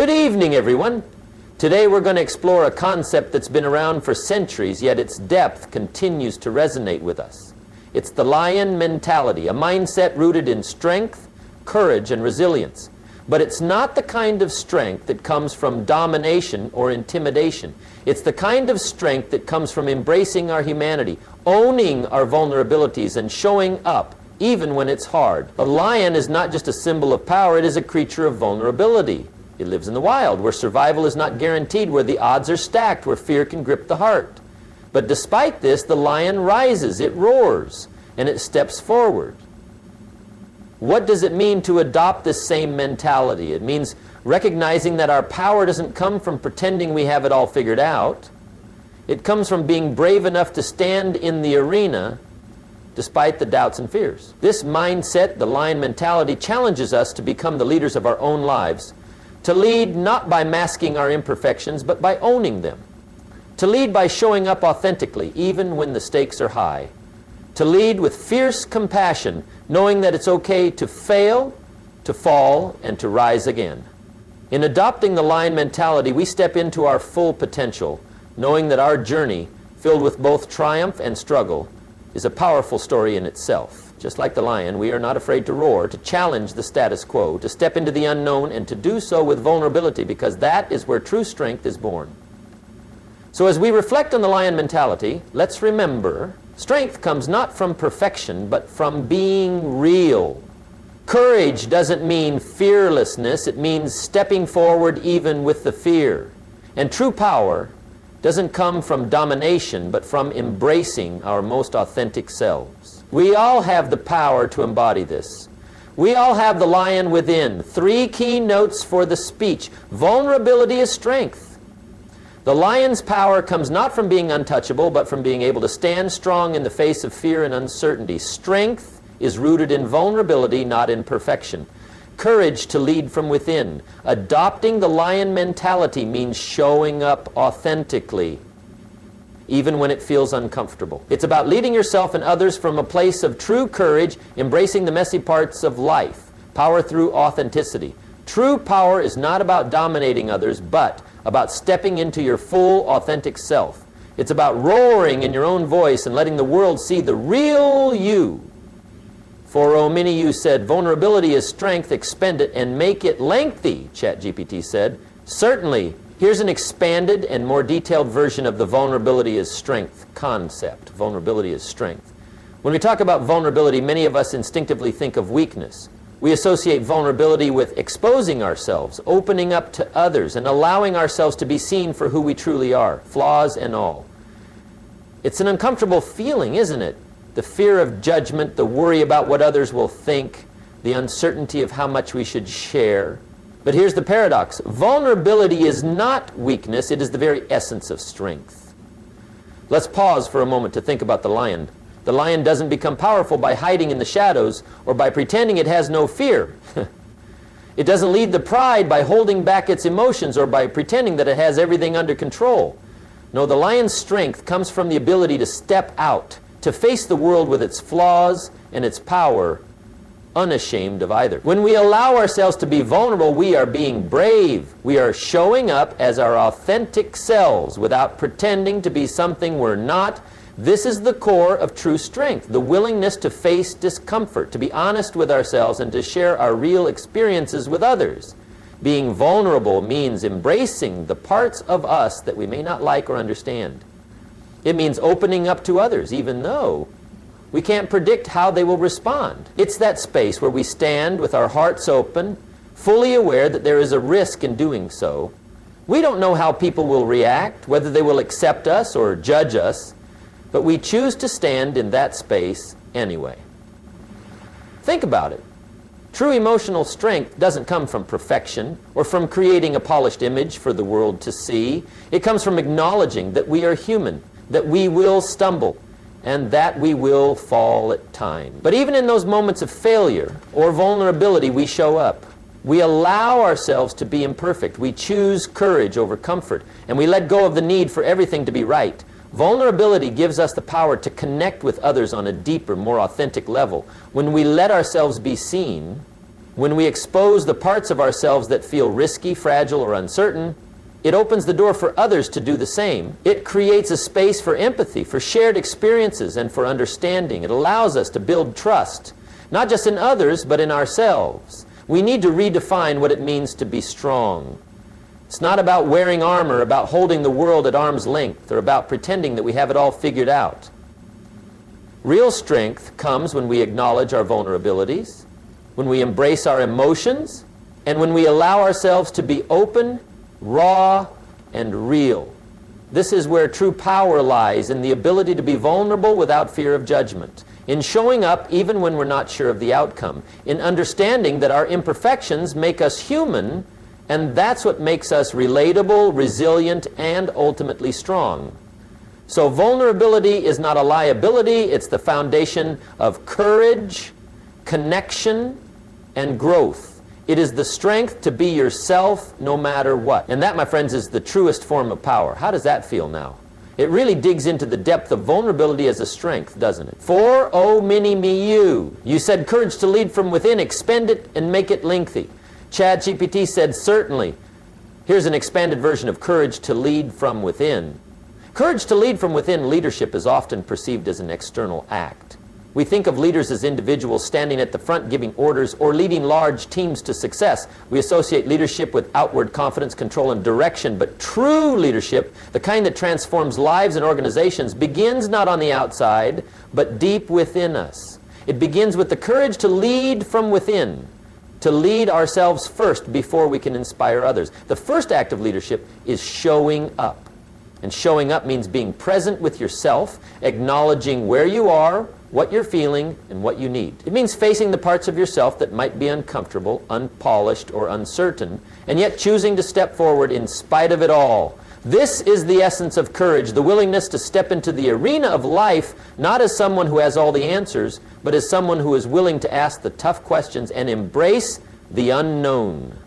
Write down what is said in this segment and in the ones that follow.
Good evening, everyone. Today we're going to explore a concept that's been around for centuries, yet its depth continues to resonate with us. It's the lion mentality, a mindset rooted in strength, courage, and resilience. But it's not the kind of strength that comes from domination or intimidation. It's the kind of strength that comes from embracing our humanity, owning our vulnerabilities, and showing up even when it's hard. A lion is not just a symbol of power, it is a creature of vulnerability. It lives in the wild, where survival is not guaranteed, where the odds are stacked, where fear can grip the heart. But despite this, the lion rises, it roars, and it steps forward. What does it mean to adopt this same mentality? It means recognizing that our power doesn't come from pretending we have it all figured out. It comes from being brave enough to stand in the arena despite the doubts and fears. This mindset, the lion mentality, challenges us to become the leaders of our own lives, to lead not by masking our imperfections, but by owning them, to lead by showing up authentically, even when the stakes are high, to lead with fierce compassion, knowing that it's okay to fail, to fall, and to rise again. In adopting the lion mentality, we step into our full potential, knowing that our journey, filled with both triumph and struggle, is a powerful story in itself. Just like the lion, we are not afraid to roar, to challenge the status quo, to step into the unknown, and to do so with vulnerability, because that is where true strength is born. So as we reflect on the lion mentality, let's remember, strength comes not from perfection, but from being real. Courage doesn't mean fearlessness, it means stepping forward even with the fear. And true power doesn't come from domination, but from embracing our most authentic selves. We all have the power to embody this. We all have the lion within. 3 key notes for the speech. Vulnerability is strength. The lion's power comes not from being untouchable, but from being able to stand strong in the face of fear and uncertainty. Strength is rooted in vulnerability, not in perfection. Courage to lead from within. Adopting the lion mentality means showing up authentically, even when it feels uncomfortable. It's about leading yourself and others from a place of true courage, embracing the messy parts of life. Power through authenticity. True power is not about dominating others, but about stepping into your full, authentic self. It's about roaring in your own voice and letting the world see the real you. For oh, many you said, vulnerability is strength, expend it and make it lengthy, ChatGPT said. Certainly, here's an expanded and more detailed version of the vulnerability is strength concept. Vulnerability is strength. When we talk about vulnerability, many of us instinctively think of weakness. We associate vulnerability with exposing ourselves, opening up to others, and allowing ourselves to be seen for who we truly are, flaws and all. It's an uncomfortable feeling, isn't it? The fear of judgment, the worry about what others will think, the uncertainty of how much we should share. But here's the paradox. Vulnerability is not weakness, it is the very essence of strength. Let's pause for a moment to think about the lion. The lion doesn't become powerful by hiding in the shadows or by pretending it has no fear. It doesn't lead the pride by holding back its emotions or by pretending that it has everything under control. No, the lion's strength comes from the ability to step out, to face the world with its flaws and its power, unashamed of either. When we allow ourselves to be vulnerable, we are being brave. We are showing up as our authentic selves without pretending to be something we're not. This is the core of true strength, the willingness to face discomfort, to be honest with ourselves, and to share our real experiences with others. Being vulnerable means embracing the parts of us that we may not like or understand. It means opening up to others, even though we can't predict how they will respond. It's that space where we stand with our hearts open, fully aware that there is a risk in doing so. We don't know how people will react, whether they will accept us or judge us, but we choose to stand in that space anyway. Think about it. True emotional strength doesn't come from perfection or from creating a polished image for the world to see. It comes from acknowledging that we are human, that we will stumble, and that we will fall at times. But even in those moments of failure or vulnerability, we show up. We allow ourselves to be imperfect. We choose courage over comfort, and we let go of the need for everything to be right. Vulnerability gives us the power to connect with others on a deeper, more authentic level. When we let ourselves be seen, When we expose the parts of ourselves that feel risky, fragile, or uncertain, it opens the door for others to do the same. It creates a space for empathy, for shared experiences, and for understanding. It allows us to build trust, not just in others, but in ourselves. We need to redefine what it means to be strong. It's not about wearing armor, about holding the world at arm's length, or about pretending that we have it all figured out. Real strength comes when we acknowledge our vulnerabilities, when we embrace our emotions, and when we allow ourselves to be open, raw, and real. This is where true power lies, in the ability to be vulnerable without fear of judgment, in showing up even when we're not sure of the outcome, in understanding that our imperfections make us human, and that's what makes us relatable, resilient, and ultimately strong. So vulnerability is not a liability, it's the foundation of courage, connection, and growth. It is the strength to be yourself no matter what. And that, my friends, is the truest form of power. How does that feel now? It really digs into the depth of vulnerability as a strength, doesn't it? For, oh, mini me, you. You said courage to lead from within, expend it and make it lengthy. ChatGPT said certainly. Here's an expanded version of courage to lead from within. Courage to lead from within leadership is often perceived as an external act. We think of leaders as individuals standing at the front giving orders or leading large teams to success. We associate leadership with outward confidence, control, and direction. But true leadership, the kind that transforms lives and organizations, begins not on the outside, but deep within us. It begins with the courage to lead from within, to lead ourselves first before we can inspire others. The first act of leadership is showing up. And showing up means being present with yourself, acknowledging where you are, what you're feeling, and what you need. It means facing the parts of yourself that might be uncomfortable, unpolished, or uncertain, and yet choosing to step forward in spite of it all. This is the essence of courage, the willingness to step into the arena of life, not as someone who has all the answers, but as someone who is willing to ask the tough questions and embrace the unknown.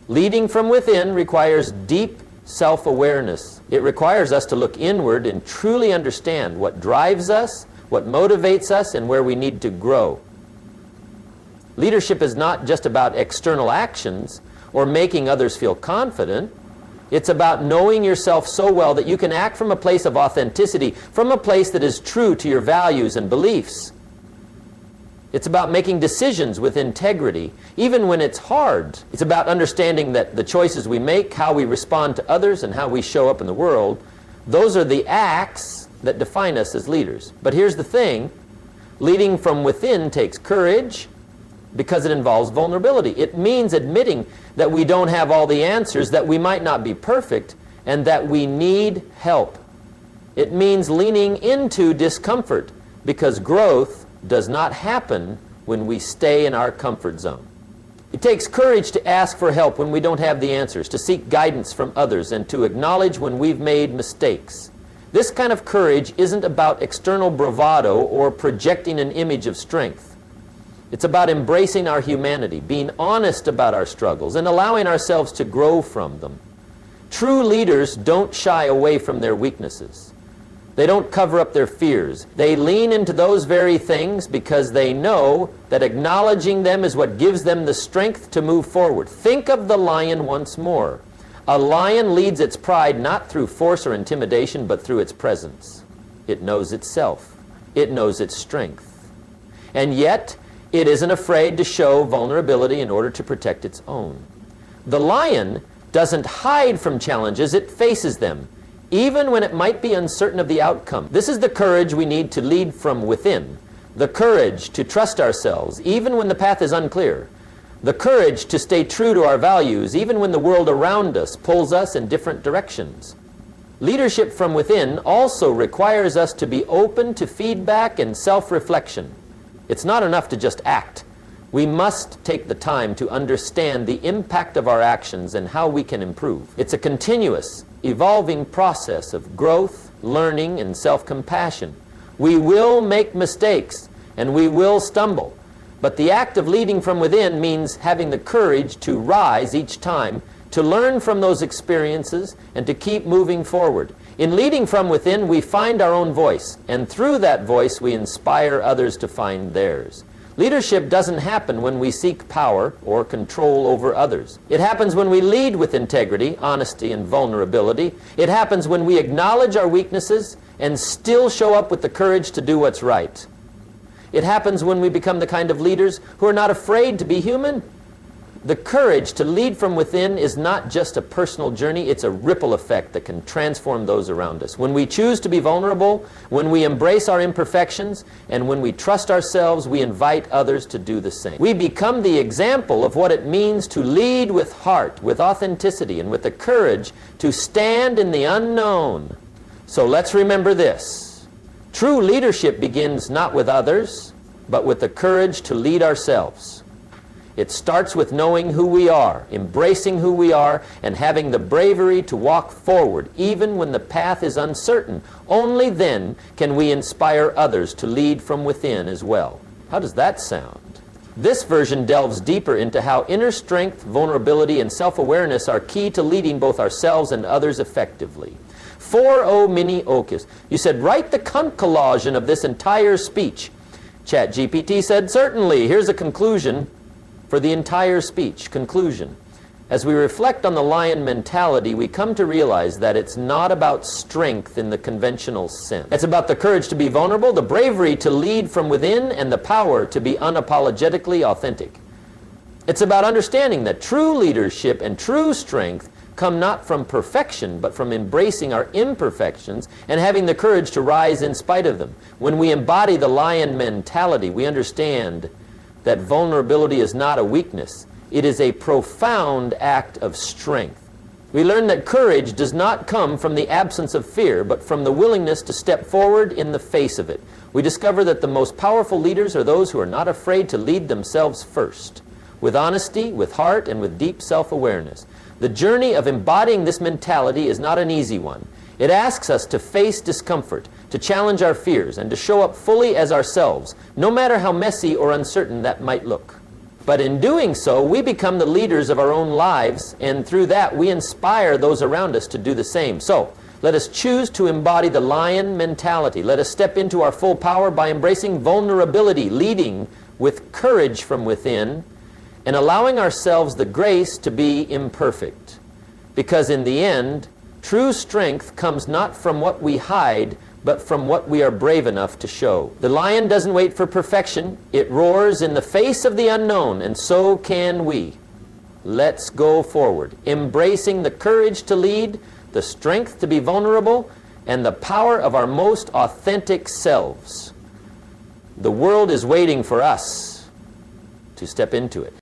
Leading from within requires deep self-awareness. It requires us to look inward and truly understand what drives us, what motivates us, and where we need to grow. Leadership is not just about external actions or making others feel confident. It's about knowing yourself so well that you can act from a place of authenticity, from a place that is true to your values and beliefs. It's about making decisions with integrity, even when it's hard. It's about understanding that the choices we make, how we respond to others, and how we show up in the world, those are the acts that define us as leaders. But here's the thing, leading from within takes courage because it involves vulnerability. It means admitting that we don't have all the answers, that we might not be perfect, and that we need help. It means leaning into discomfort because growth does not happen when we stay in our comfort zone. It takes courage to ask for help when we don't have the answers, to seek guidance from others, and to acknowledge when we've made mistakes. This kind of courage isn't about external bravado or projecting an image of strength. It's about embracing our humanity, being honest about our struggles, and allowing ourselves to grow from them. True leaders don't shy away from their weaknesses. They don't cover up their fears. They lean into those very things because they know that acknowledging them is what gives them the strength to move forward. Think of the lion once more. A lion leads its pride not through force or intimidation, but through its presence. It knows itself. It knows its strength. And yet, it isn't afraid to show vulnerability in order to protect its own. The lion doesn't hide from challenges, it faces them, even when it might be uncertain of the outcome. This is the courage we need to lead from within. The courage to trust ourselves, even when the path is unclear. The courage to stay true to our values, even when the world around us pulls us in different directions. Leadership from within also requires us to be open to feedback and self-reflection. It's not enough to just act. We must take the time to understand the impact of our actions and how we can improve. It's a continuous, evolving process of growth, learning, and self-compassion. We will make mistakes, and we will stumble. But the act of leading from within means having the courage to rise each time, to learn from those experiences, and to keep moving forward. In leading from within, we find our own voice, and through that voice, we inspire others to find theirs. Leadership doesn't happen when we seek power or control over others. It happens when we lead with integrity, honesty, and vulnerability. It happens when we acknowledge our weaknesses and still show up with the courage to do what's right. It happens when we become the kind of leaders who are not afraid to be human. The courage to lead from within is not just a personal journey, it's a ripple effect that can transform those around us. When we choose to be vulnerable, when we embrace our imperfections, and when we trust ourselves, we invite others to do the same. We become the example of what it means to lead with heart, with authenticity, and with the courage to stand in the unknown. So let's remember this. True leadership begins not with others, but with the courage to lead ourselves. It starts with knowing who we are, embracing who we are, and having the bravery to walk forward, even when the path is uncertain. Only then can we inspire others to lead from within as well. How does that sound? This version delves deeper into how inner strength, vulnerability, and self-awareness are key to leading both ourselves and others effectively. 4 mini okis. You said, write the conclusion of this entire speech. ChatGPT said, certainly. Here's a conclusion for the entire speech. Conclusion. As we reflect on the lion mentality, we come to realize that it's not about strength in the conventional sense. It's about the courage to be vulnerable, the bravery to lead from within, and the power to be unapologetically authentic. It's about understanding that true leadership and true strength come not from perfection, but from embracing our imperfections and having the courage to rise in spite of them. When we embody the lion mentality, we understand that vulnerability is not a weakness. It is a profound act of strength. We learn that courage does not come from the absence of fear, but from the willingness to step forward in the face of it. We discover that the most powerful leaders are those who are not afraid to lead themselves first, with honesty, with heart, and with deep self-awareness. The journey of embodying this mentality is not an easy one. It asks us to face discomfort, to challenge our fears, and to show up fully as ourselves, no matter how messy or uncertain that might look. But in doing so, we become the leaders of our own lives, and through that, we inspire those around us to do the same. So, let us choose to embody the lion mentality. Let us step into our full power by embracing vulnerability, leading with courage from within, and allowing ourselves the grace to be imperfect. Because in the end, true strength comes not from what we hide, but from what we are brave enough to show. The lion doesn't wait for perfection. It roars in the face of the unknown, and so can we. Let's go forward, embracing the courage to lead, the strength to be vulnerable, and the power of our most authentic selves. The world is waiting for us to step into it.